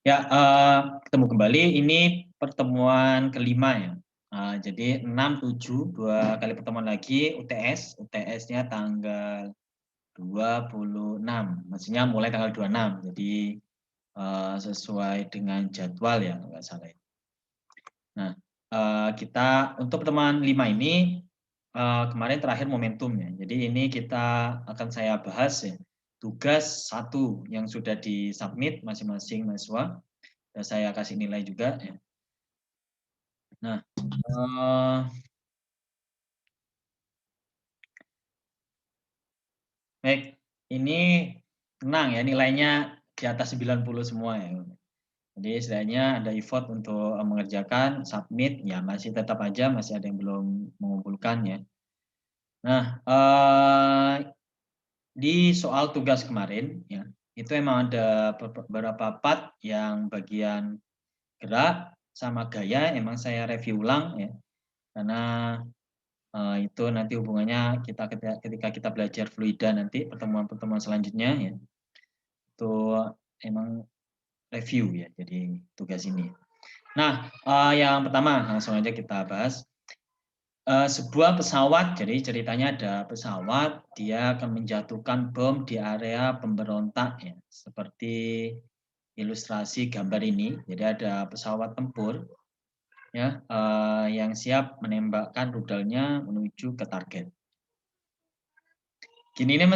Ya, ketemu kembali. Ini pertemuan kelima ya. Jadi 6, 7, 2 kali pertemuan lagi UTS. UTS-nya tanggal 26, maksudnya mulai tanggal 26. Jadi sesuai dengan jadwal ya, nggak salah. Nah, kita untuk pertemuan 5 ini kemarin terakhir momentum ya. Jadi ini kita akan saya bahas ya. Tugas 1 yang sudah disubmit masing-masing mahasiswa. Dan saya kasih nilai juga ya. Nah, baik, ini tenang ya, nilainya di atas 90 semua ya. Jadi istilahnya ada effort untuk mengerjakan, submit, ya masih tetap aja masih ada yang belum mengumpulkan ya. Nah, di soal tugas kemarin ya, itu emang ada beberapa part yang bagian gerak sama gaya emang saya review ulang ya. Karena itu nanti hubungannya ketika kita belajar fluida nanti pertemuan-pertemuan selanjutnya ya. Itu emang review ya, jadi tugas ini. Nah, yang pertama langsung aja kita bahas. Sebuah pesawat, jadi ceritanya ada pesawat, dia akan menjatuhkan bom di area pemberontak ya, seperti ilustrasi gambar ini. Jadi ada pesawat tempur ya yang siap menembakkan rudalnya menuju ke target. Gini ini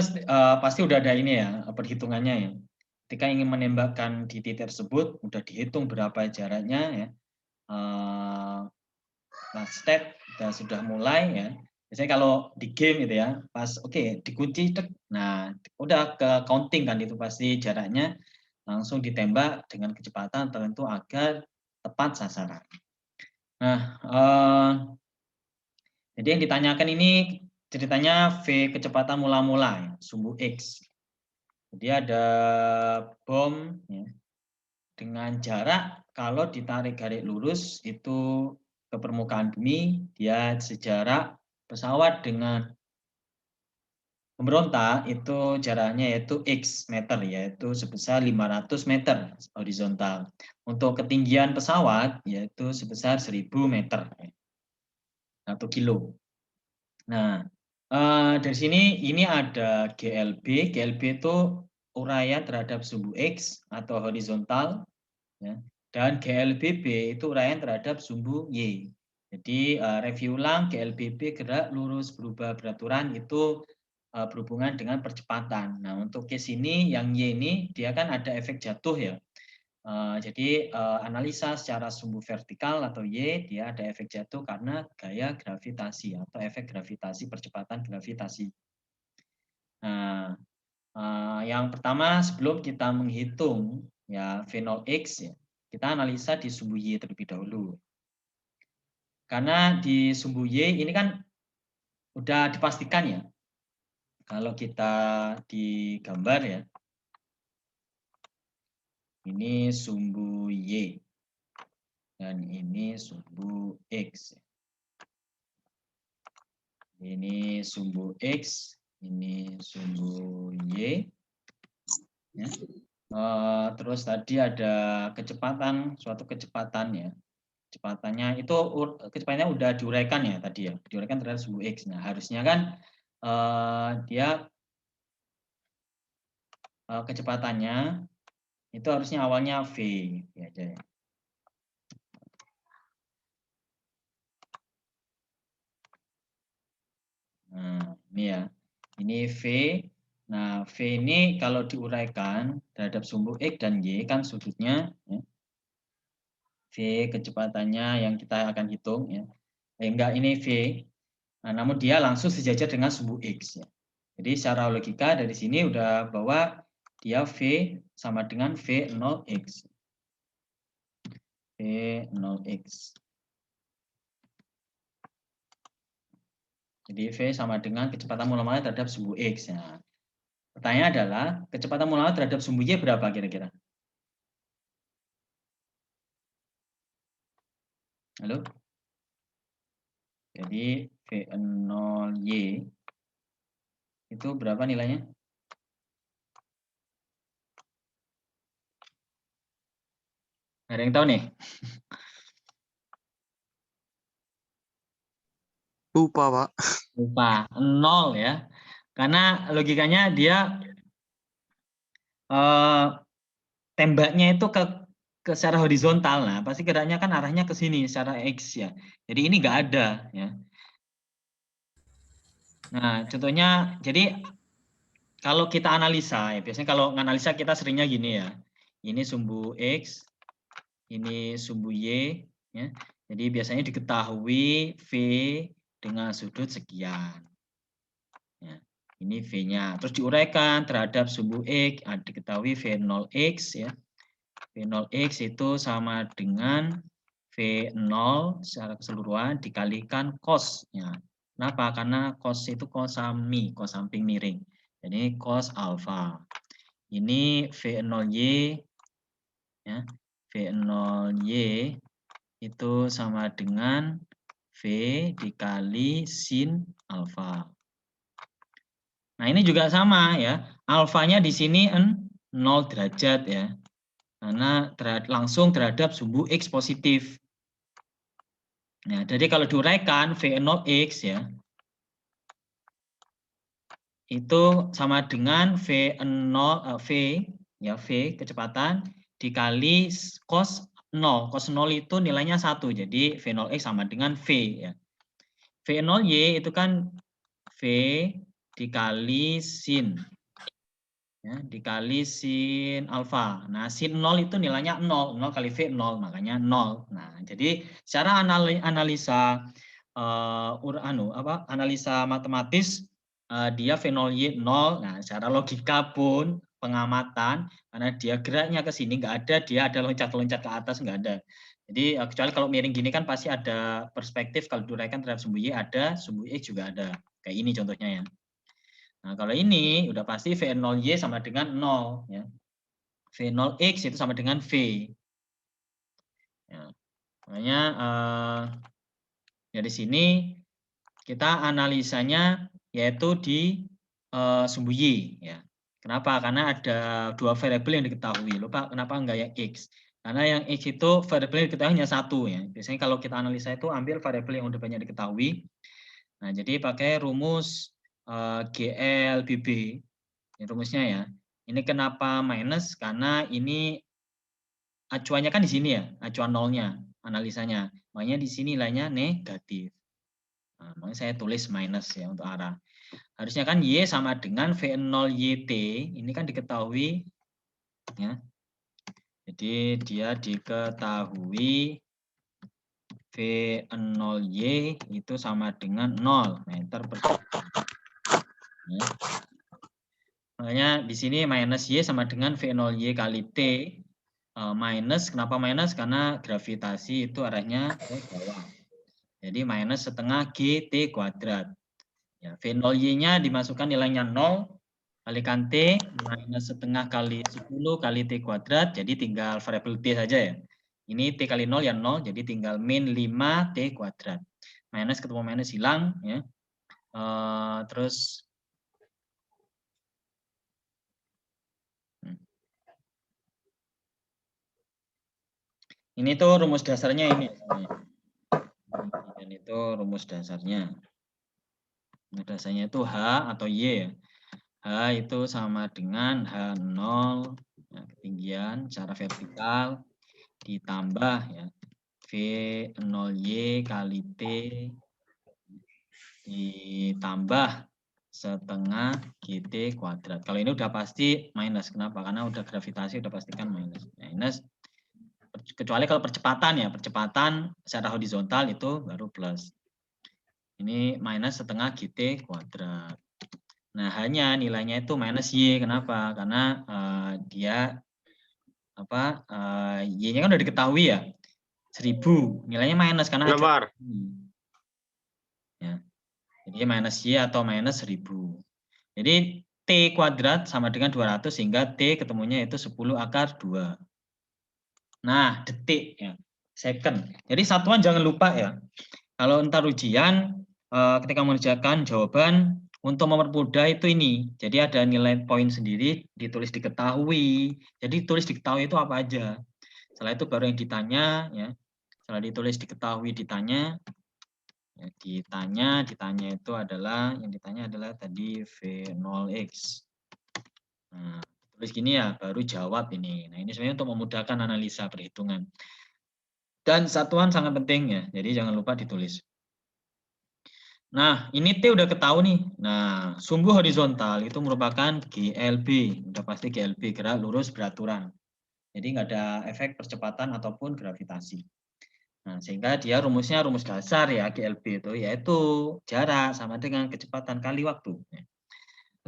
pasti udah ada ini ya perhitungannya ya. Ketika ingin menembakkan di titik tersebut, udah dihitung berapa jaraknya ya. Nah, step sudah mulai ya. Biasanya kalau di game gitu ya, pas oke, dikunci, nah udah ke counting kan itu pasti jaraknya langsung ditembak dengan kecepatan tertentu agar tepat sasaran. Nah, jadi yang ditanyakan ini ceritanya V kecepatan mula-mula ya, sumbu X. Jadi ada bom ya, dengan jarak kalau ditarik garis lurus itu ke permukaan bumi, dia sejarak pesawat dengan pemberontak itu jaraknya yaitu X meter, yaitu sebesar 500 meter horizontal. Untuk ketinggian pesawat yaitu sebesar 1000 meter, 1 kilo. Nah, dari sini ini ada GLB. GLB itu uraian terhadap sumbu X atau horizontal, ya. Dan GLBB itu uraian terhadap sumbu Y. Jadi review ulang GLBB gerak lurus berubah beraturan itu berhubungan dengan percepatan. Nah untuk case ini yang Y ini dia kan ada efek jatuh ya. Jadi analisa secara sumbu vertikal atau Y dia ada efek jatuh karena gaya gravitasi atau efek gravitasi percepatan gravitasi. Nah yang pertama sebelum kita menghitung ya V0x ya, kita analisa di sumbu Y terlebih dahulu. Karena di sumbu Y ini kan udah dipastikan ya. Kalau kita di gambar ya, ini sumbu Y dan ini sumbu X. Ini sumbu X, ini sumbu Y. Ya. Terus tadi ada kecepatan, suatu kecepatan ya. Kecepatannya itu kecepatannya udah diuraikan ya tadi ya, diuraikan terhadap sumbu X. Nah harusnya kan dia kecepatannya itu harusnya awalnya V ya aja ya. Nah ini ya, ini V. Nah V ini kalau diuraikan terhadap sumbu X dan Y kan sudutnya ya. V kecepatannya yang kita akan hitung ya. Enggak ini V. Nah, namun dia langsung sejajar dengan sumbu X ya. Jadi secara logika dari sini udah bahwa dia V sama dengan V0x. V0x. Jadi V sama dengan kecepatan mula-mula terhadap sumbu X. Nah, pertanyaannya adalah kecepatan mula-mula terhadap sumbu Y berapa kira-kira? Halo? Jadi V0Y itu berapa nilainya? Ada yang tahu nih? Lupa, Pak. Lupa. 0 ya. Karena logikanya dia tembaknya itu ke secara horizontal. Nah, pasti geraknya kan arahnya ke sini secara X ya. Jadi ini nggak ada ya. Nah, contohnya jadi kalau kita analisa ya, biasanya kalau analisa kita seringnya gini ya. Ini sumbu X, ini sumbu Y ya. Jadi biasanya diketahui V dengan sudut sekian. Ya, ini V-nya. Terus diuraikan terhadap sumbu X, diketahui V0X ya. V0X itu sama dengan V0 secara keseluruhan dikalikan cos-nya. Kenapa? Karena cos itu cosami, cos samping miring. Jadi cos alfa. Ini V0Y ya. V0Y itu sama dengan V dikali sin alfa. Nah, ini juga sama ya. Alfanya di sini 0 derajat ya. Karena langsung terhadap sumbu X positif. Nah, jadi kalau diuraikan V0X ya, itu sama dengan V0 V ya, V kecepatan dikali cos 0. Cos 0 itu nilainya 1. Jadi V0X sama dengan V ya. V0Y itu kan V dikali sin ya, dikali sin alfa. Nah, sin 0 itu nilainya 0, 0 kali V 0, makanya 0. Nah, jadi secara analisa analisa matematis dia V0Y 0. Nah, secara logika pun pengamatan karena dia geraknya ke sini nggak ada, dia ada loncat-loncat ke atas nggak ada. Jadi kecuali kalau miring gini kan pasti ada perspektif kalau diuraikan terhadap sumbu Y ada, sumbu X juga ada. Kayak ini contohnya ya. Nah, kalau ini udah pasti V0Y sama dengan 0 ya. V0X itu sama dengan V. Ya. Makanya dari sini kita analisanya yaitu di sumbu Y ya. Kenapa? Karena ada dua variabel yang diketahui. Lupa kenapa enggak yang X? Karena yang X itu variabel yang diketahui hanya satu ya. Biasanya kalau kita analisa itu ambil variabel yang udah banyak diketahui. Nah, jadi pakai rumus GLBB. Ini rumusnya ya. Ini kenapa minus? Karena ini acuannya kan di sini ya, acuan nolnya, analisanya. Makanya di sini nilainya negatif. Nah, makanya saya tulis minus ya untuk arah. Harusnya kan Y sama dengan V0YT. Ini kan diketahui ya. Jadi dia diketahui V0Y itu sama dengan 0 meter per detik. Ya. Makanya di sini minus Y sama dengan V0Y kali T. Minus, kenapa minus? Karena gravitasi itu arahnya ke bawah. Jadi minus setengah GT kuadrat. Ya, V0Y-nya dimasukkan nilainya 0, kalikan T, minus setengah kali 10 kali T kuadrat, jadi tinggal variabel T saja ya. Ini T kali 0 ya 0, jadi tinggal min 5 T kuadrat. Minus ketemu minus hilang. Ya. Terus ini tuh rumus dasarnya ini. Dan itu rumus dasarnya. Rumus dasarnya itu H atau Y ya. H itu sama dengan H0 ya, ketinggian secara vertikal ditambah ya V0Y kali T ditambah setengah GT kuadrat. Kalau ini udah pasti minus. Kenapa? Karena udah gravitasi udah pastikan minus. Minus kecuali kalau percepatan ya, percepatan secara horizontal itu baru plus. Ini minus setengah GT kuadrat. Nah, hanya nilainya itu minus Y. Kenapa? Karena dia Y-nya kan udah diketahui ya. 1000. Nilainya minus karena ada. Ya. Jadi minus Y atau minus 1000. Jadi T kuadrat sama dengan 200 sehingga T ketemunya itu 10 akar 2. Nah, detik ya. Second. Jadi satuan jangan lupa ya. Kalau entar ujian ketika mengerjakan jawaban untuk mempermudah itu ini. Jadi ada nilai poin sendiri ditulis diketahui. Jadi tulis diketahui itu apa aja. Setelah itu baru yang ditanya, ya. Setelah ditulis diketahui ditanya, ya, ditanya itu adalah yang ditanya adalah tadi V0x. Nah, tulis gini ya, baru jawab ini. Nah, ini sebenarnya untuk memudahkan analisa perhitungan. Dan satuan sangat penting ya, jadi jangan lupa ditulis. Nah, ini T udah ketahui nih. Nah, sumbu horizontal itu merupakan GLB. Udah pasti GLB, gerak lurus beraturan. Jadi nggak ada efek percepatan ataupun gravitasi. Nah, sehingga dia rumusnya rumus dasar ya GLB itu, yaitu jarak sama dengan kecepatan kali waktu.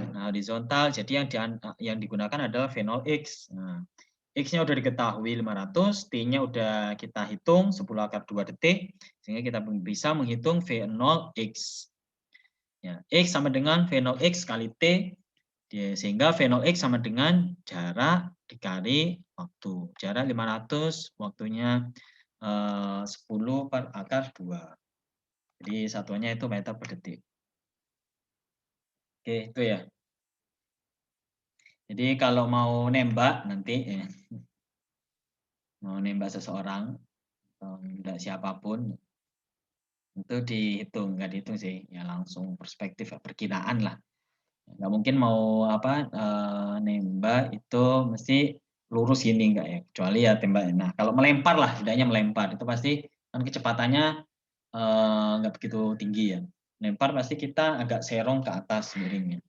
Nah, horizontal, jadi yang digunakan adalah V0x. Nah, X-nya udah diketahui 500, T-nya udah kita hitung 10 akar 2 detik, sehingga kita bisa menghitung V0x. Ya, X sama dengan V0x kali T, sehingga V0x sama dengan jarak dikali waktu. Jarak 500, waktunya 10 per akar 2. Jadi satuannya itu meter per detik. Oke, itu ya. Jadi kalau mau nembak nanti, mau nembak seseorang, atau tidak siapapun, itu dihitung, nggak dihitung sih, ya langsung perspektif, perkiraan lah. Nggak mungkin mau apa nembak itu mesti lurus ini enggak ya, kecuali ya tembak. Nah, kalau melempar lah, setidaknya melempar itu pasti kan kecepatannya nggak begitu tinggi ya. Melempar pasti kita agak serong ke atas miringnya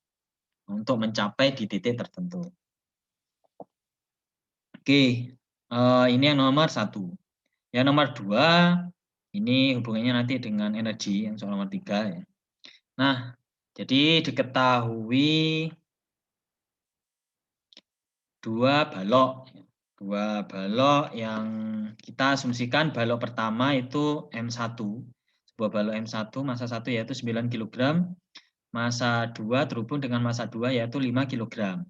untuk mencapai di titik tertentu. Oke, ini yang nomor 1. Yang nomor 2, ini hubungannya nanti dengan energi, yang soal nomor 3 ya. Nah, jadi diketahui dua balok yang kita asumsikan balok pertama itu M1. Sebuah balok M1 massa 1 yaitu 9 kg, massa 2 terhubung dengan massa 2 yaitu 5 kg.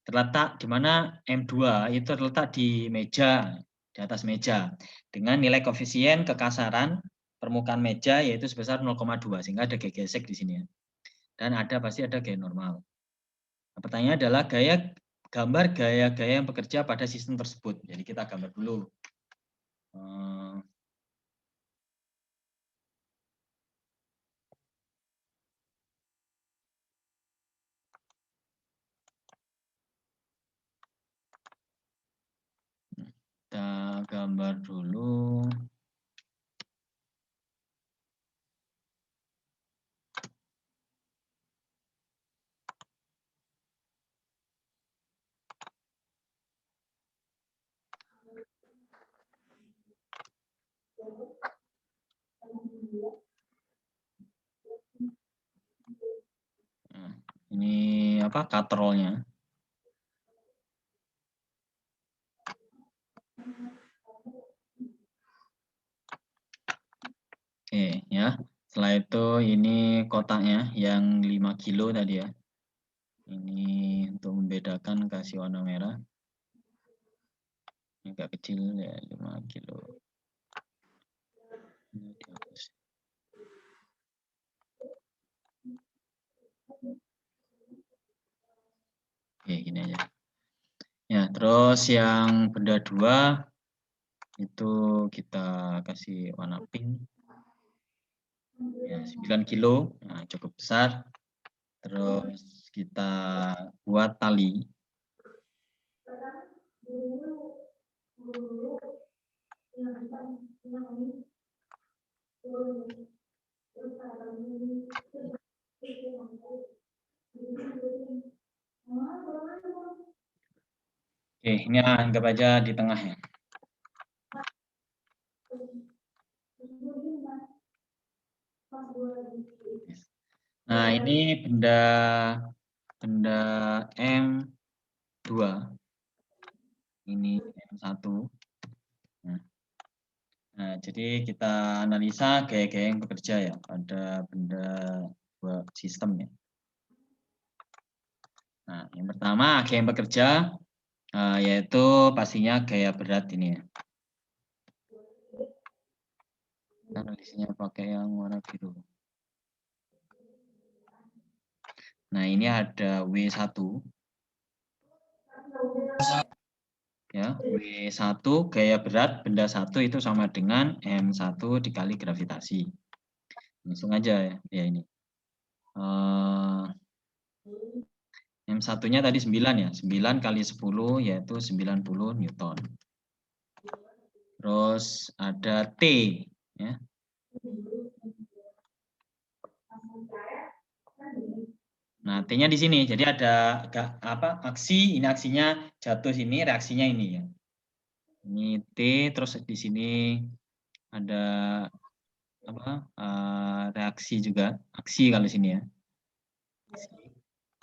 Terletak di mana M2 itu terletak di meja, di atas meja dengan nilai koefisien kekasaran permukaan meja yaitu sebesar 0,2 sehingga ada gesek di sini ya. Dan pasti ada gaya normal. Nah, pertanyaannya adalah gambar gaya-gaya yang bekerja pada sistem tersebut. Jadi kita gambar dulu. Kita gambar dulu. Nah, ini apa katrolnya. Oke ya. Setelah itu ini kotaknya yang 5 kilo tadi ya. Ini untuk membedakan kasih warna merah. Ini agak kecil ya 5 kilo. Ini dihapus. Oke, gini aja. Ya, terus yang benda 2 itu kita kasih warna pink. Ya, 9 kilo. Nah, cukup besar. Terus kita buat tali. Oke, ini anggap aja di tengah ya. Nah, ini benda M2. Ini M1. Nah, jadi kita analisa gaya-gaya yang bekerja ya pada benda dua sistem ya. Nah, yang pertama gaya yang bekerja yaitu pastinya gaya berat ini ya. Analisanya pakai yang warna biru. Nah, ini ada W1. Ya, W1 gaya berat benda 1 itu sama dengan M1 dikali gravitasi. Langsung aja ya ini. M1-nya tadi 9 ya. 9 kali 10 yaitu 90 Newton. Terus ada T ya. Nah, T-nya di sini. Jadi ada apa? Aksi, ini aksinya jatuh sini, reaksinya ini ya. Ini T, terus di sini ada apa? Reaksi juga, aksi kalau sini ya.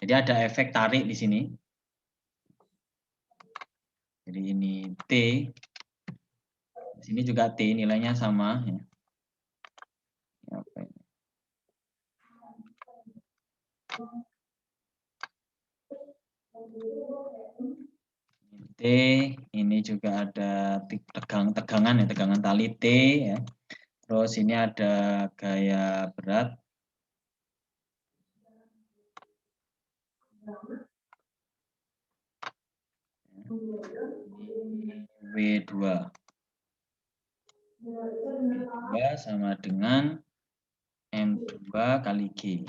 Jadi ada efek tarik di sini. Jadi ini T. Di sini juga T nilainya sama ya. T, ini juga ada tegangan ya, tegangan tali T ya. Terus ini ada gaya berat. W2. W2 sama dengan M2 kali G.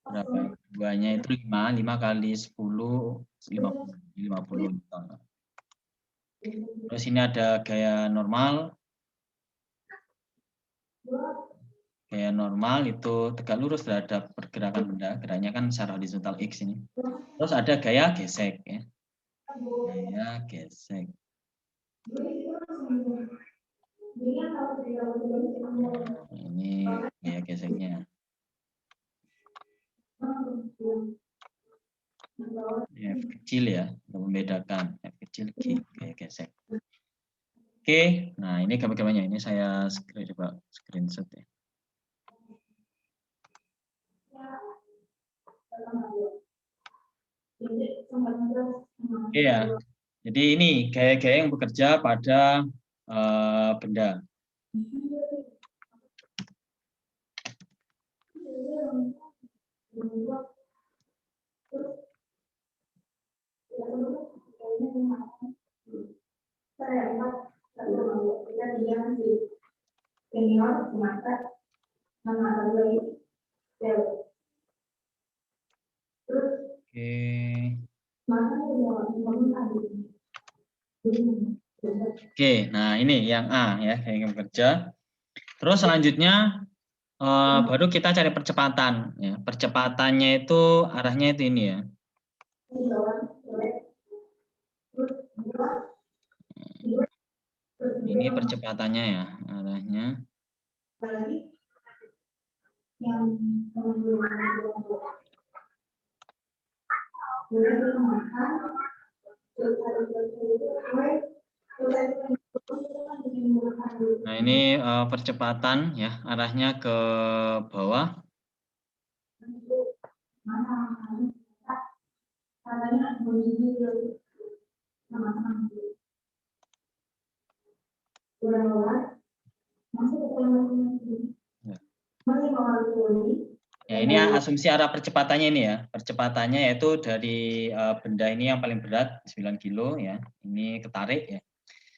Berapa? 2-nya itu 5, 5 kali 10, 50 Newton. Terus ini ada gaya normal. Gaya normal itu tegak lurus terhadap pergerakan benda. Geraknya kan secara horizontal X ini. Terus ada gaya gesek ya. Gaya gesek. Ini gaya geseknya. F kecil ya, membedakan F kecil G gaya gesek. Oke, nah ini gambar-gambarnya. Ini saya coba screenshot ya. Oke ya. Jadi ini gaya-gaya yang bekerja pada benda. Oke, nah ini yang A ya, yang bekerja. Terus selanjutnya baru kita cari percepatan. Ya. Percepatannya itu arahnya itu ini ya. Ini percepatannya ya, arahnya. Nah ini percepatan ya, arahnya ke bawah. Ya ini asumsi arah percepatannya ini ya. Percepatannya yaitu dari benda ini yang paling berat 9 kilo ya. Ini ketarik ya.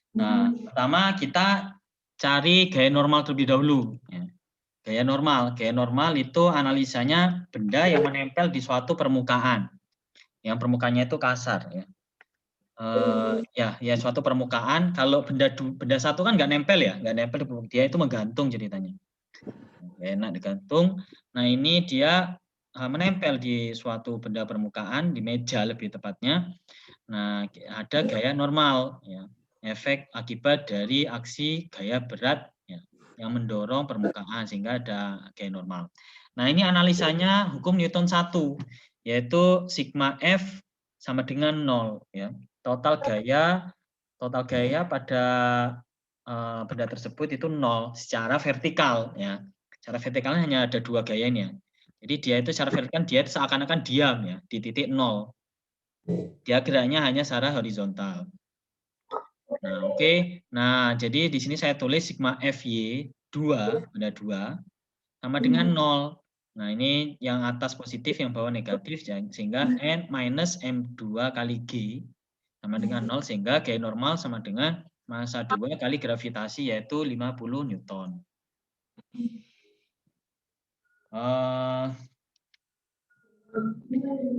Nah, pertama kita cari gaya normal terlebih dahulu ya. Gaya normal itu analisanya benda yang menempel di suatu permukaan. Yang permukaannya itu kasar ya. Ya suatu permukaan. Kalau benda satu kan nggak nempel ya, nggak nempel, dia itu menggantung ceritanya. Enak digantung. Nah ini dia menempel di suatu benda permukaan, di meja lebih tepatnya. Nah ada gaya normal ya, efek akibat dari aksi gaya berat ya, yang mendorong permukaan sehingga ada gaya normal. Nah ini analisanya hukum Newton 1, yaitu sigma F sama dengan 0 ya. Total gaya pada benda tersebut itu 0 secara vertikal ya. Secara vertikalnya hanya ada 2 gaya ini ya. Jadi dia itu secara vertikal dia seakan-akan diam ya di titik 0. Dia geraknya hanya secara horizontal. Nah, oke. Nah, jadi di sini saya tulis sigma FY 2 benda 2 sama dengan 0. Nah, ini yang atas positif, yang bawah negatif, sehingga N minus M2 kali G sama dengan 0 sehingga gaya normal sama dengan massa 2 kali gravitasi yaitu 50 Newton.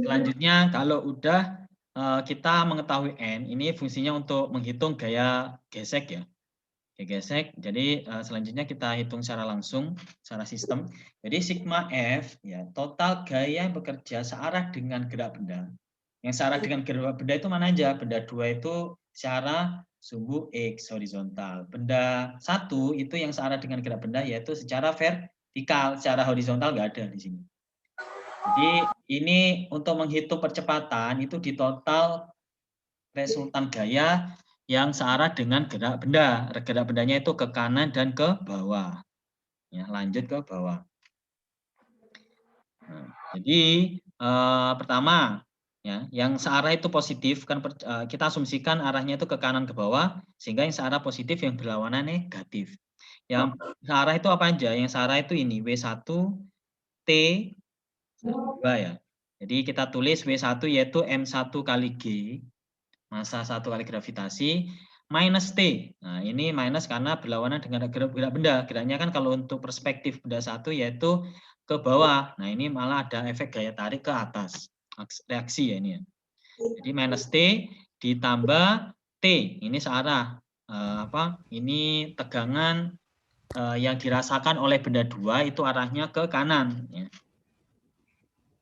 Selanjutnya kalau udah kita mengetahui N, ini fungsinya untuk menghitung gaya gesek ya. Gaya gesek. Jadi selanjutnya kita hitung secara langsung, secara sistem. Jadi sigma F ya, total gaya yang bekerja searah dengan gerak benda. Yang searah dengan gerak benda itu mana aja? Benda 2 itu secara sumbu X horizontal. Benda 1 itu yang searah dengan gerak benda yaitu secara vertikal, secara horizontal nggak ada di sini. Jadi ini untuk menghitung percepatan itu di total resultan gaya yang searah dengan gerak benda. Gerak bendanya itu ke kanan dan ke bawah. Ya, lanjut ke bawah. Nah, jadi pertama ya, yang searah itu positif kan kita asumsikan arahnya itu ke kanan ke bawah sehingga yang searah positif yang berlawanan negatif. Yang searah itu apa aja? Yang searah itu ini W1 T 2 ya. Jadi kita tulis W1 yaitu M1 kali G, massa 1 kali gravitasi, minus T. Nah, ini minus karena berlawanan dengan gerak benda. Geraknya kan kalau untuk perspektif benda 1 yaitu ke bawah. Nah, ini malah ada efek gaya tarik ke atas. Reaksi ya ini ya. Jadi minus T ditambah T. Ini searah. Ini tegangan yang dirasakan oleh benda 2 itu arahnya ke kanan. Ya.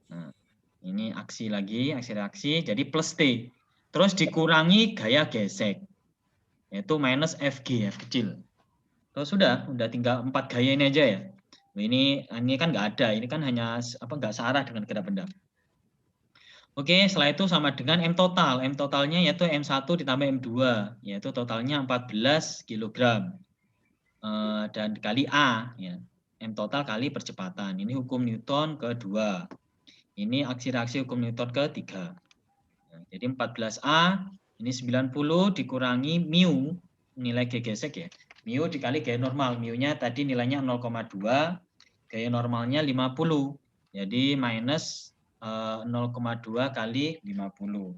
Nah, ini aksi lagi, aksi reaksi, jadi plus T. Terus dikurangi gaya gesek, yaitu minus Fg, F kecil. Terus sudah tinggal 4 gaya ini aja ya. Ini kan nggak ada, ini kan hanya nggak searah dengan gerak benda. Oke, setelah itu sama dengan M total. M totalnya yaitu M1 ditambah M2, yaitu totalnya 14 kg. Dan dikali A, ya. M total kali percepatan. Ini hukum Newton kedua. Ini aksi reaksi hukum Newton ketiga. Nah, jadi 14A, ini 90 dikurangi mu, nilai G gesek ya. Mu dikali gaya normal. Mu-nya tadi nilainya 0,2, gaya normalnya 50. Jadi minus 0,2 kali 50.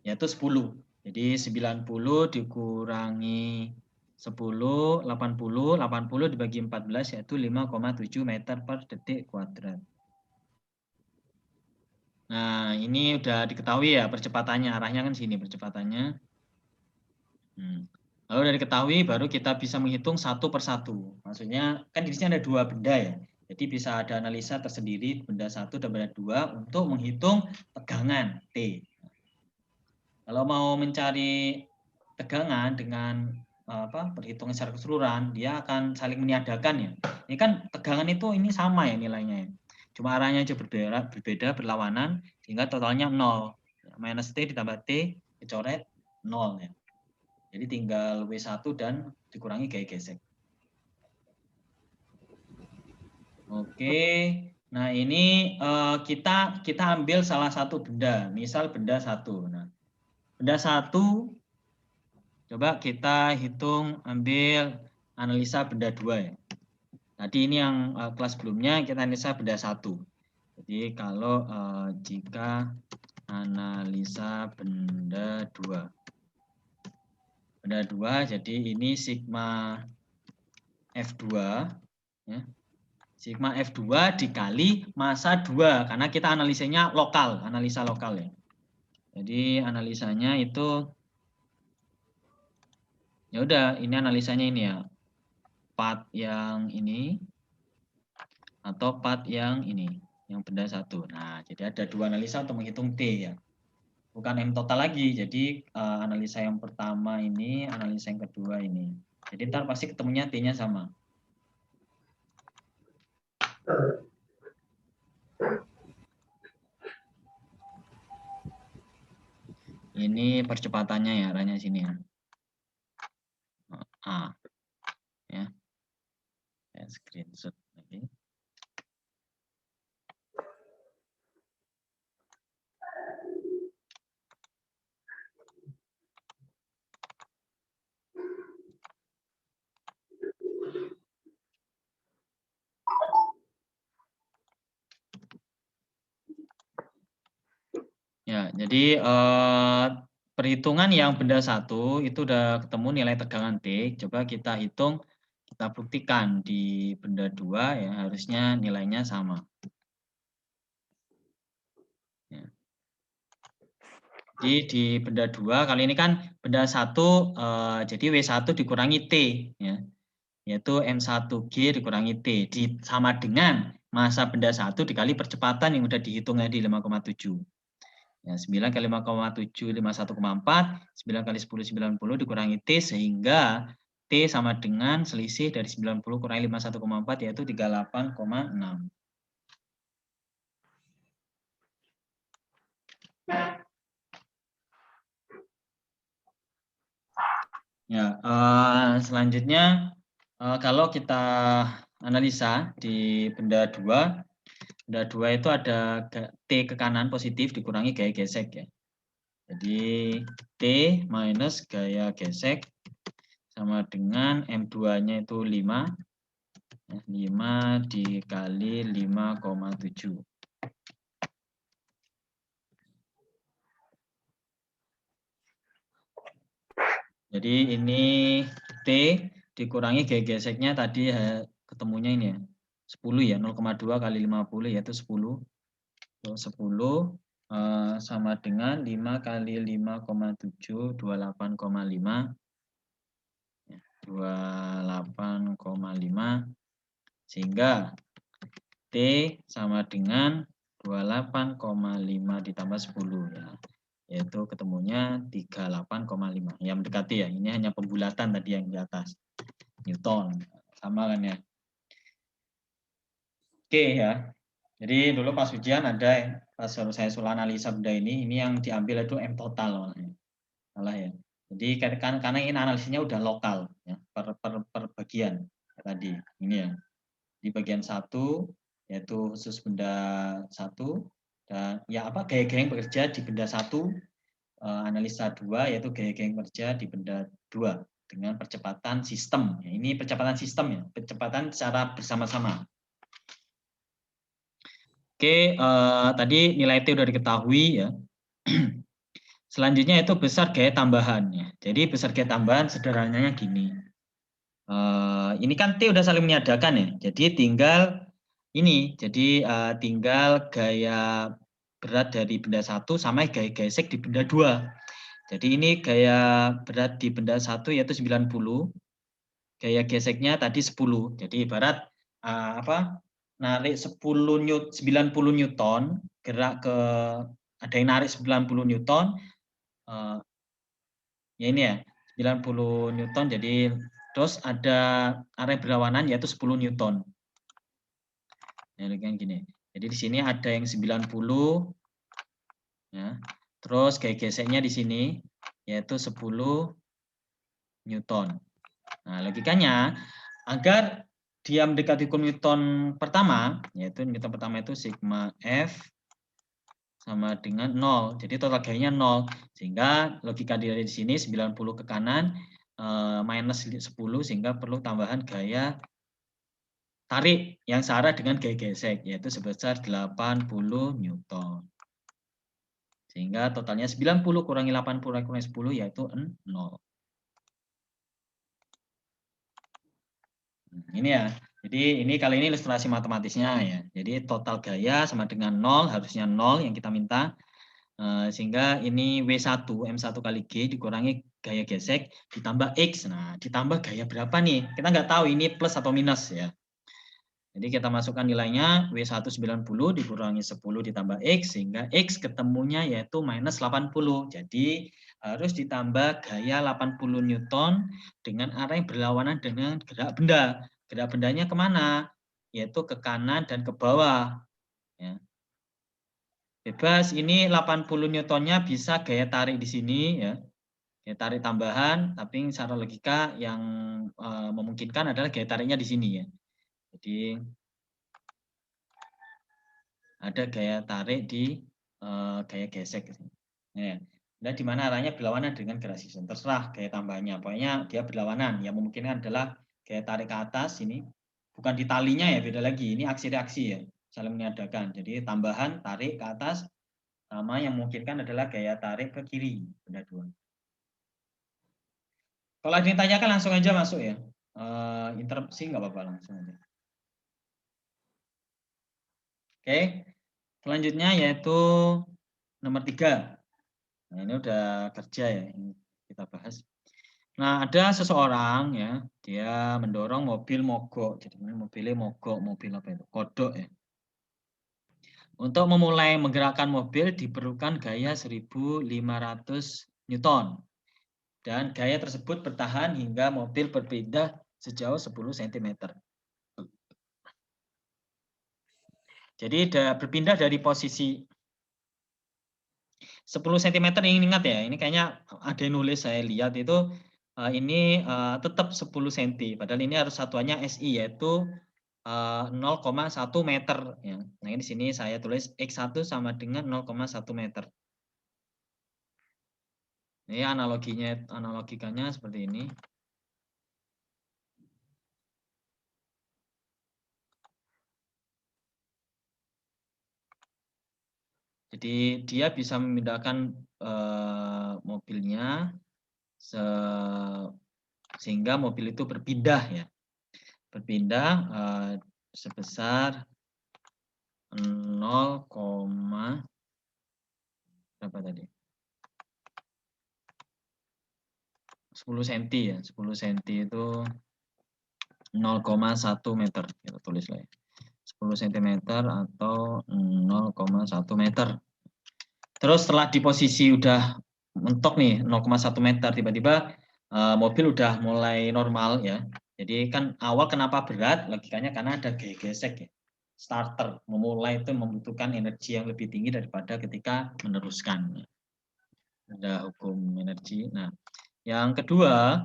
Yaitu 10. Jadi 90 dikurangi 10, 80 dibagi 14 yaitu 5,7 meter per detik kuadrat. Nah, ini udah diketahui ya percepatannya, arahnya kan sini percepatannya. Lalu udah diketahui baru kita bisa menghitung satu per satu. Maksudnya kan di sini ada 2 benda ya. Jadi bisa ada analisa tersendiri benda 1 dan benda 2 untuk menghitung tegangan T. Kalau mau mencari tegangan dengan perhitungan secara keseluruhan, dia akan saling meniadakan ya. Ini kan tegangan itu ini sama ya nilainya. Cuma arahnya aja berbeda berlawanan sehingga totalnya 0. Minus T ditambah T dicoret 0 ya. Jadi tinggal W1 dan dikurangi gaya gesek. Oke. Nah, ini kita ambil salah satu benda, misal benda 1. Nah, benda 1 coba kita hitung ambil analisa benda 2 ya. Tadi ini yang kelas sebelumnya kita analisa benda 1. Jadi kalau jika analisa benda 2. Benda 2 jadi ini sigma F2 ya. Sigma F2 dikali massa 2 karena kita analisanya lokal, analisa lokal ya. Jadi analisanya itu ya udah ini analisanya ini ya. Part yang ini atau part yang ini, yang benda 1. Nah, jadi ada 2 analisa untuk menghitung T ya. Bukan M total lagi. Jadi analisa yang pertama ini, analisa yang kedua ini. Jadi ntar pasti ketemunya T-nya sama. Ini percepatannya ya, arahnya sini ya. A. Ya. Screenshot lagi. Ya, Ya, jadi perhitungan yang benda satu itu udah ketemu nilai tegangan T. Coba kita hitung, kita buktikan di benda dua ya harusnya nilainya sama. Ya. Jadi di benda dua kali ini kan benda satu jadi W1 dikurangi T ya. Yaitu M1G dikurangi T sama dengan massa benda satu dikali percepatan yang udah dihitung di 5,7. Ya, 9 kali 5,7, 51,4, 9 kali 10, 90 dikurangi T sehingga T sama dengan selisih dari 90 kurangi 51,4 yaitu 38,6. Ya, selanjutnya kalau kita analisa di benda 2, benda 2 itu ada T ke kanan positif dikurangi gaya gesek ya. Jadi T minus gaya gesek sama dengan M2-nya itu 5. 5 dikali 5,7. Jadi ini T dikurangi gaya geseknya tadi ketemunya ini ya. 10 ya, 0,2 kali 50 yaitu 10. 10 sama dengan 5 kali 5,7, 28,5. 28,5 sehingga T sama dengan 28,5 ditambah 10 ya. Yaitu ketemunya 38,5. Ya mendekati ya. Ini hanya pembulatan tadi yang di atas. Newton. Sama kan ya. Oke ya. Jadi dulu pas ujian ada pas saya suruh analisa benda ini yang diambil itu M total. Salah ya. Jadi karena ini analisisnya udah lokal ya, per bagian tadi. Ini ya. Di bagian 1 yaitu khusus benda 1 dan ya apa gaya-gaya yang bekerja di benda 1, analisa 2 yaitu gaya-gaya yang bekerja di benda 2 dengan percepatan sistem. Ya, ini percepatan sistem ya, percepatan secara bersama-sama. Oke, tadi nilai T udah diketahui ya. Selanjutnya itu besar gaya tambahannya. Jadi besar gaya tambahan sederhananya gini. Ini kan T udah saling meniadakan ya. Jadi tinggal ini, jadi tinggal gaya berat dari benda 1 sama gaya gesek di benda 2. Jadi ini gaya berat di benda 1 yaitu 90. Gaya geseknya tadi 10. Jadi ibarat narik 90 Newton, gerak ke ada yang narik 90 Newton. Ya ini ya, 90 Newton jadi terus ada area berlawanan yaitu 10 Newton. Ya, kayak gini. Jadi di sini ada yang 90 ya. Terus gaya geseknya di sini yaitu 10 Newton. Nah, logikanya agar dia mendekati hukum Newton pertama, yaitu Newton pertama itu sigma F sama dengan 0. Jadi total gayanya 0. Sehingga logika dari sini 90 ke kanan minus 10 sehingga perlu tambahan gaya tarik yang searah dengan gaya gesek yaitu sebesar 80 Newton. Sehingga totalnya 90 kurangi 80 kurangi 10 yaitu 0. Ini ya. Jadi ini kali ini ilustrasi matematisnya ya. Jadi total gaya sama dengan 0, harusnya 0 yang kita minta. Sehingga ini W1, M1 kali G dikurangi gaya gesek ditambah X. Nah, ditambah gaya berapa nih? Kita nggak tahu ini plus atau minus ya. Jadi kita masukkan nilainya W1 90 dikurangi 10 ditambah X sehingga X ketemunya yaitu minus 80. Jadi harus ditambah gaya 80 Newton dengan arah yang berlawanan dengan gerak benda. Gerak bendanya kemana? Yaitu ke kanan dan ke bawah. Ya. Bebas, ini 80 Newtonnya bisa gaya tarik di sini ya. Gaya tarik tambahan, tapi secara logika yang memungkinkan adalah gaya tariknya di sini ya. Jadi ada gaya tarik di gaya gesek. Ya. Nah, di mana arahnya berlawanan dengan gerak sistem. Terserah gaya tambahannya. Pokoknya dia berlawanan. Yang memungkinkan adalah gaya tarik ke atas ini. Bukan di talinya ya, beda lagi. Ini aksi reaksi ya. Saling meniadakan. Jadi tambahan, tarik ke atas. Sama yang memungkinkan adalah gaya tarik ke kiri, benda 2. Kalau ada yang tanyakan langsung aja masuk ya. Interupsi nggak apa-apa, langsung aja. Oke, selanjutnya yaitu nomor 3. Nah, ini udah kerja ya, ini kita bahas. Nah, ada seseorang ya, dia mendorong mobil mogok. Jadi mobilnya mogok, mobil apa itu? Kodok ya. Untuk memulai menggerakkan mobil diperlukan gaya 1.500 Newton. Dan gaya tersebut bertahan hingga mobil berpindah sejauh 10 cm. Jadi berpindah dari posisi 10 cm, ini ingat ya, ini kayaknya ada yang nulis saya lihat itu ini tetap 10 cm. Padahal ini harus satuannya SI yaitu 0,1 meter. Ya. Nah ini di sini saya tulis X1 sama dengan 0,1 meter. Ini analogikanya seperti ini. Jadi dia bisa memindahkan mobilnya sehingga mobil itu berpindah ya. Berpindah sebesar 0, berapa tadi? 10 cm ya. 10 cm itu 0,1 meter. Kita tulis lah ya. 10 cm atau 0,1 meter. Terus setelah di posisi udah mentok nih 0,1 meter, tiba-tiba mobil udah mulai normal ya. Jadi kan awal kenapa berat, logikanya karena ada gesek ya. Starter, memulai itu membutuhkan energi yang lebih tinggi daripada ketika meneruskan. Ada hukum energi. Nah, yang kedua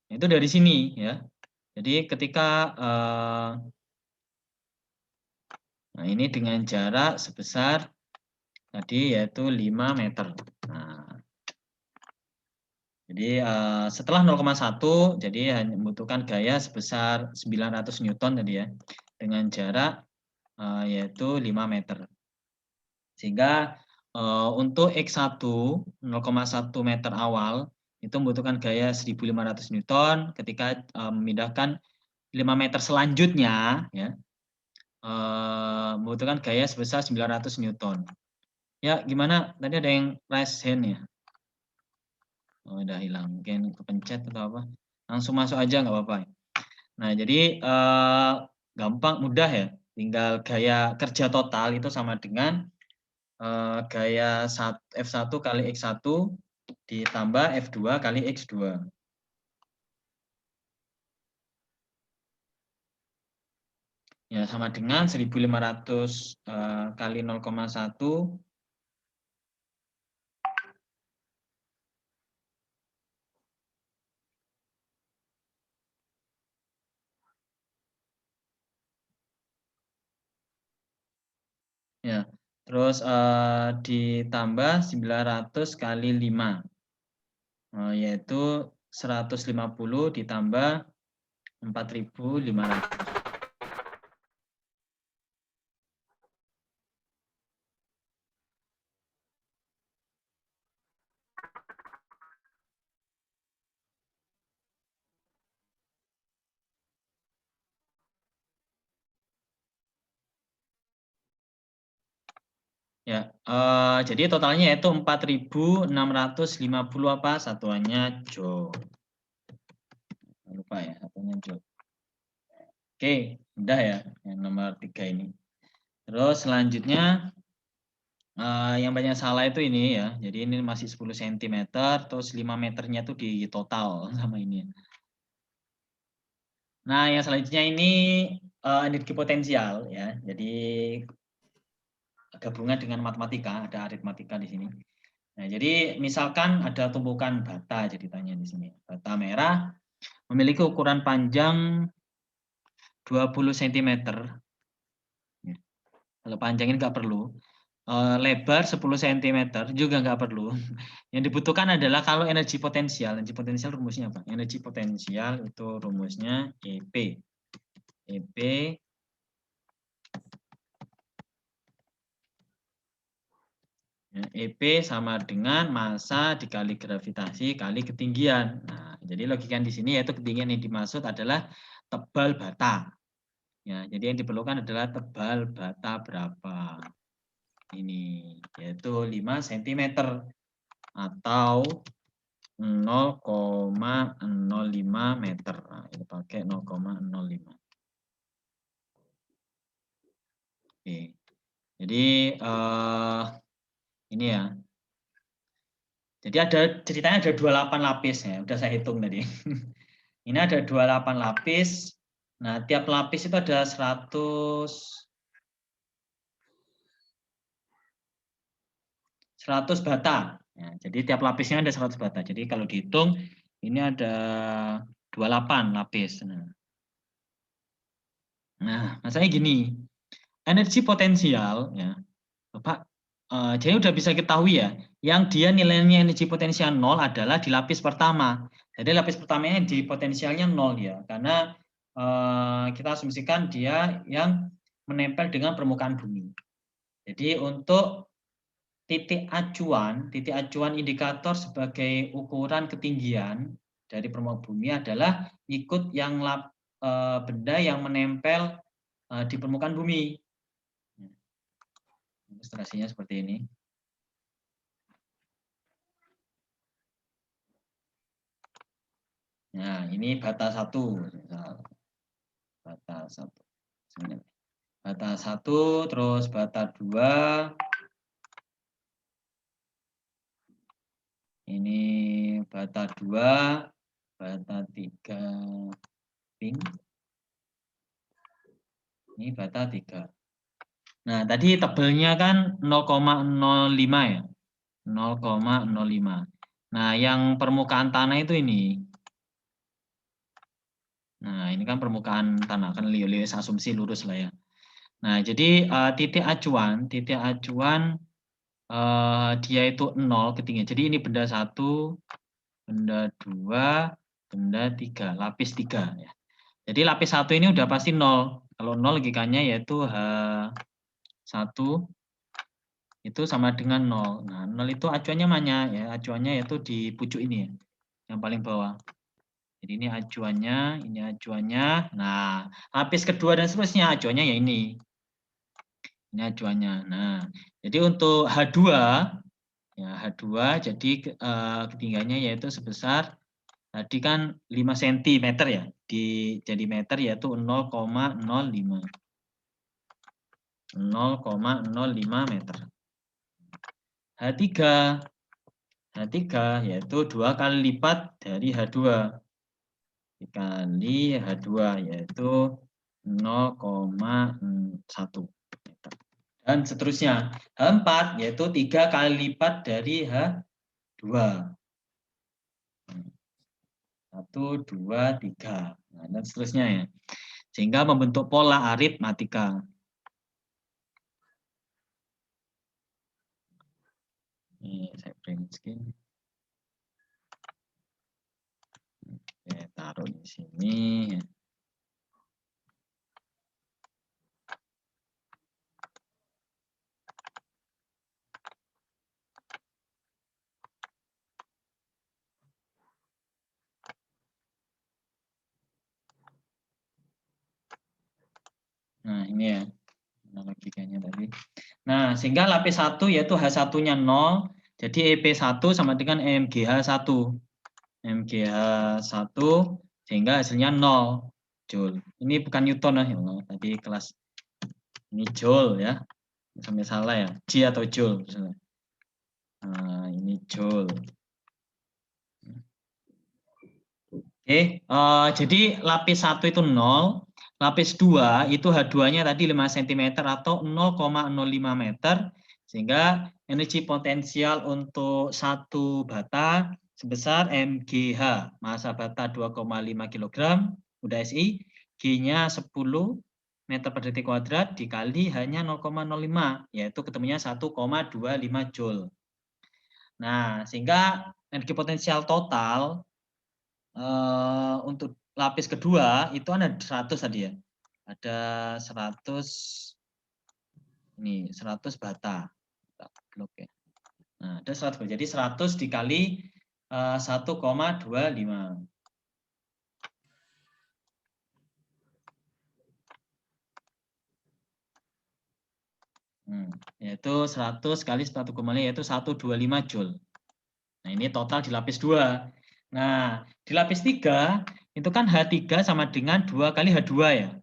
itu dari sini ya. Jadi ketika nah ini dengan jarak sebesar tadi yaitu 5 meter. Nah, jadi setelah 0,1 jadi hanya membutuhkan gaya sebesar 900 Newton tadi ya. Dengan jarak yaitu 5 meter. Sehingga untuk X1 0,1 meter awal itu membutuhkan gaya 1.500 Newton, ketika memindahkan 5 meter selanjutnya ya membutuhkan gaya sebesar 900 Newton. Ya, gimana? Tadi ada yang raise hand ya? Oh, udah hilang. Mungkin kepencet atau apa. Langsung masuk aja nggak apa-apa. Nah, jadi gampang, mudah ya. Tinggal gaya kerja total itu sama dengan gaya F1 kali X1 ditambah F2 kali X2. Ya, sama dengan 1.500 kali 0,1 ya. Terus ditambah 900 kali 5 yaitu 150 ditambah 4.500. Ya, jadi totalnya itu 4.650 apa satuannya joule. Lupa ya satuannya joule. Oke, udah ya yang nomor 3 ini. Terus selanjutnya yang banyak salah itu ini ya. Jadi ini masih 10 cm, terus 5 meternya itu di total sama ini. Nah, yang selanjutnya ini energi potensial ya. Jadi gabungan dengan matematika, ada aritmatika di sini. Nah, jadi misalkan ada tumpukan bata, jadi tanya di sini. Bata merah memiliki ukuran panjang 20 cm. Ya. Kalau panjang ini nggak perlu. Lebar 10 cm juga nggak perlu. Yang dibutuhkan adalah kalau energi potensial. Energi potensial rumusnya apa? Energi potensial itu rumusnya EP. EP Ya, EP sama dengan massa dikali gravitasi kali ketinggian. Nah, jadi logika di sini yaitu ketinggian yang dimaksud adalah tebal bata. Ya, jadi yang diperlukan adalah tebal bata berapa? Ini yaitu 5 cm atau 0,05 meter. Nah, ini pakai 0,05. Oke. Jadi ini ya. Jadi ceritanya ada 28 lapis ya, udah saya hitung tadi. Ini ada 28 lapis. Nah, tiap lapis itu ada 100 bata. Ya, jadi tiap lapisnya ada 100 bata. Jadi kalau dihitung ini ada 28 lapis. Nah, masalahnya gini. Energi potensial ya. Bapak jadi udah bisa ketahui ya, yang dia nilainya energi potensial 0 adalah di lapis pertama. Jadi lapis pertamanya di potensialnya 0 ya, karena kita asumsikan dia yang menempel dengan permukaan bumi. Jadi untuk titik acuan indikator sebagai ukuran ketinggian dari permukaan bumi adalah ikut yang benda yang menempel di permukaan bumi. Ilustrasinya seperti ini. Nah, ini bata 1. Bata 1. Bata 1, terus bata 2. Ini bata 2, bata 3 pink. Ini bata 3. Nah, tadi tebelnya kan 0,05 ya. 0,05. Nah, yang permukaan tanah itu ini. Nah, ini kan permukaan tanah, kan lihat asumsi lurus lah ya. Nah, jadi titik acuan dia itu 0 ketinggian. Jadi ini benda 1, benda 2, benda 3, lapis 3 ya. Jadi lapis 1 ini udah pasti 0. Kalau 0 logikanya yaitu H1 itu sama dengan 0. Nah, 0 itu acuannya mana ya? Acuannya yaitu di pucuk ini ya, yang paling bawah. Jadi ini acuannya. Nah, lapis kedua dan seterusnya acuannya ya ini. Ini acuannya. Nah, jadi untuk H2 ya H2 jadi ketinggiannya yaitu sebesar tadi kan 5 cm ya. Jadi meter yaitu 0,05. 0,05 meter. H3 yaitu 2 kali lipat dari H2 dikali H2 yaitu 0,1 meter. Dan seterusnya. H4 yaitu 3 kali lipat dari H2. 1, 2, 3. Nah, dan seterusnya ya. Sehingga membentuk pola aritmatika. Ini saya print screen. Oke, taruh di sini. Nah, ini ya logikanya tadi. Nah, sehingga lapis 1 yaitu H1-nya 0, jadi EP1 sama dengan MGH1. MGH1 sehingga hasilnya 0 Joule. Ini bukan Newton ya, tadi kelas ini Joule ya. Sampai salah ya, J atau Joule misalnya. Nah, ini Joule. Oke, jadi lapis 1 itu 0, lapis 2 itu H2-nya tadi 5 cm atau 0,05 meter, sehingga energi potensial untuk satu bata sebesar MGH, massa bata 2,5 kg, udah SI, G-nya 10 meter per detik kuadrat dikali hanya 0,05, yaitu ketemunya 1,25 Joule. Nah, sehingga energi potensial total untuk lapis kedua itu ada 100 tadi ya. Ada 100 ini 100 bata. Blok ya. Nah, ada 100. Jadi 100 dikali 1,25. Yaitu 100 kali 1,5 yaitu 125 Joule. Nah, ini total di lapis 2. Nah, di lapis 3 itu kan H3 sama dengan 2 kali H2 ya.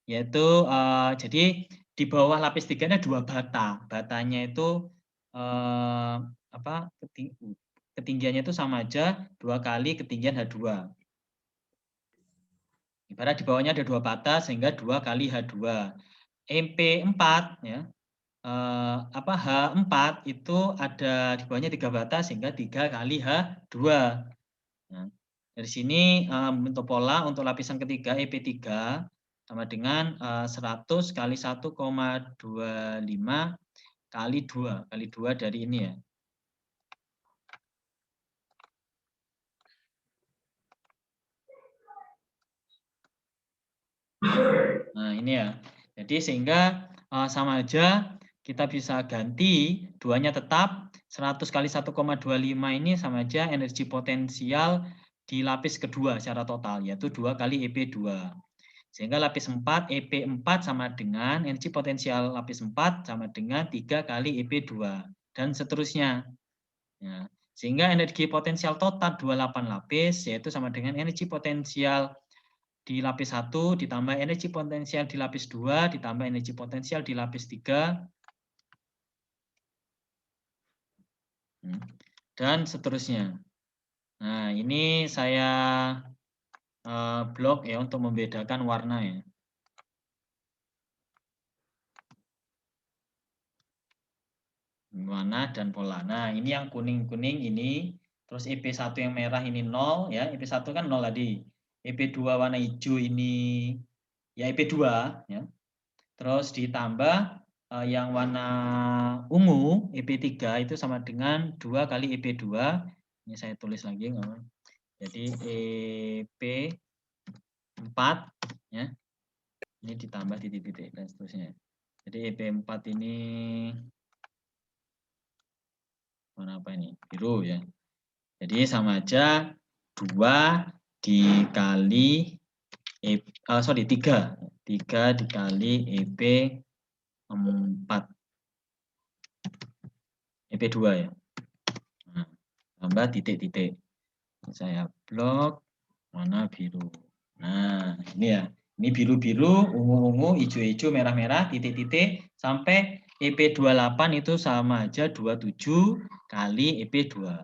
Yaitu jadi di bawah lapis 3 ada 2 bata. Batanya itu ketinggiannya itu sama aja 2 kali ketinggian H2. Ibarat di bawahnya ada 2 bata sehingga 2 kali H2. MP4 ya. H4 itu ada di bawahnya 3 bata sehingga 3 kali H2. Nah, dari sini bentuk pola untuk lapisan ketiga EP3 sama dengan 100 kali 1,25 kali 2 dari ini ya. Nah, ini ya. Jadi sehingga sama aja kita bisa ganti duanya tetap 100 kali 1,25 ini sama aja energi potensial di lapis kedua secara total yaitu 2 kali EP2. Sehingga lapis 4 EP4 sama dengan energi potensial lapis 4 sama dengan 3 kali EP2 dan seterusnya. Ya. Sehingga energi potensial total 28 lapis yaitu sama dengan energi potensial di lapis 1 ditambah energi potensial di lapis 2 ditambah energi potensial di lapis 3 dan seterusnya. Nah, ini saya blok ya untuk membedakan warna ya. Warna dan pola. Nah, ini yang kuning-kuning ini, terus EP1 yang merah ini 0 ya. EP1 kan 0 tadi. EP2 warna hijau ini ya EP2 ya. Terus ditambah yang warna ungu EP3 itu sama dengan 2 kali EP2. Ini saya tulis lagi enggak. Jadi EP4 ya. Ini ditambah titik-titik dan seterusnya. Jadi EP4 ini warna apa ini? Biru ya. Jadi sama aja 2 dikali 3 dikali EP4 EP2 ya. Nah, tambah titik-titik. Saya blok warna biru. Nah, ini ya. Ini biru-biru, ungu-ungu, hijau-hijau, merah-merah, titik-titik sampai EP28 itu sama aja 27 kali EP2.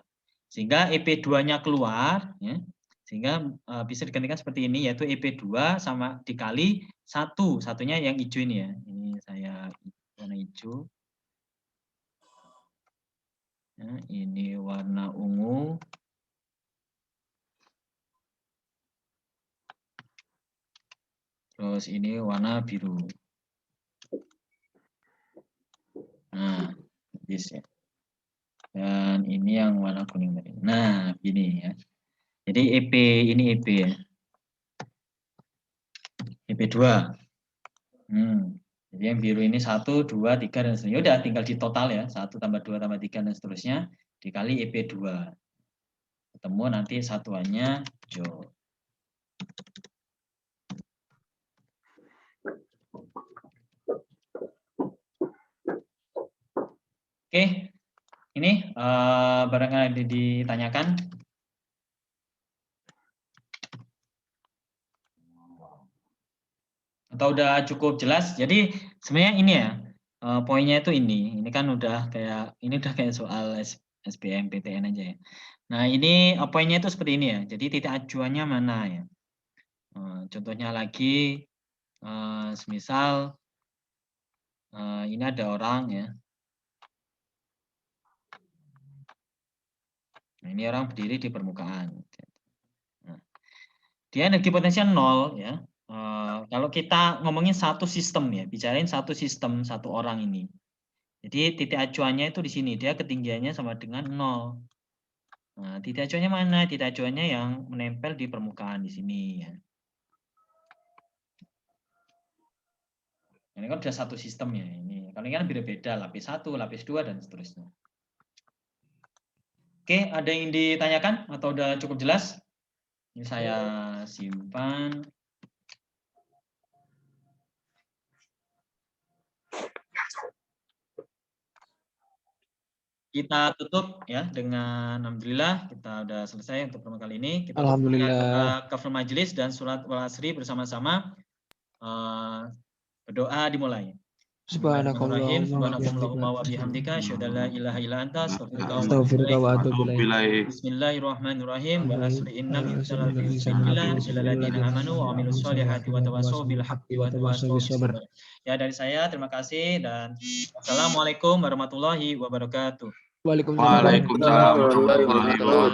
Sehingga EP2-nya keluar ya. Sehingga bisa digantikan seperti ini yaitu EP2 sama dikali 1. Satunya yang hijau ini ya. Ini saya warna hijau. Ya, ini warna ungu. Terus ini warna biru. Nah, this ya. Dan ini yang warna kuning tadi. Nah, gini ya. Jadi ini EP ya. EP2. Jadi yang biru ini 1, 2, 3 dan seterusnya. Udah tinggal di total ya. 1 tambah 2 tambah 3 dan seterusnya dikali EP2. Ketemu nanti satuannya joule. Oke. Ini barangkali ditanyakan. Atau udah cukup jelas? Jadi sebenarnya ini ya, poinnya itu ini. Ini kan udah kayak soal SBMPTN aja ya. Nah, ini poinnya itu seperti ini ya. Jadi titik acuannya mana ya? Contohnya lagi, semisal ini ada orang ya. Nah, ini orang berdiri di permukaan. Nah, dia energi potensial 0 ya. Kalau kita ngomongin satu sistem ya, bicarain satu sistem satu orang ini. Jadi titik acuannya itu di sini, dia ketinggiannya sama dengan 0. Nah, titik acuannya mana? Titik acuannya yang menempel di permukaan di sini ya. Ini kan sudah satu sistem ya ini. Kalau ini kan beda-beda, lapis 1, lapis 2 dan seterusnya. Oke, ada yang ditanyakan atau udah cukup jelas? Ini saya simpan. Kita tutup ya dengan alhamdulillah kita udah selesai untuk pertemuan kali ini. Kita tutup dengan doa kafaratul majelis dan surat wal asri bersama-sama. Berdoa dimulai. Bismillahirrahmanirrahim. Subhanakallahumma wa bihamdika asyhadu an la ilaha illa anta astaghfiruka wa atubu ilaik. Bismillahirrahmanirrahim. Wa asri innal insana lafi khusr illa alladziina amanu wa 'amilus shalihati wa tawassaw bil haqqi wa tawassaw bis sabr. Ya, dari saya terima kasih dan assalamualaikum warahmatullahi wabarakatuh. Waalaikumsalam warahmatullahi wabarakatuh.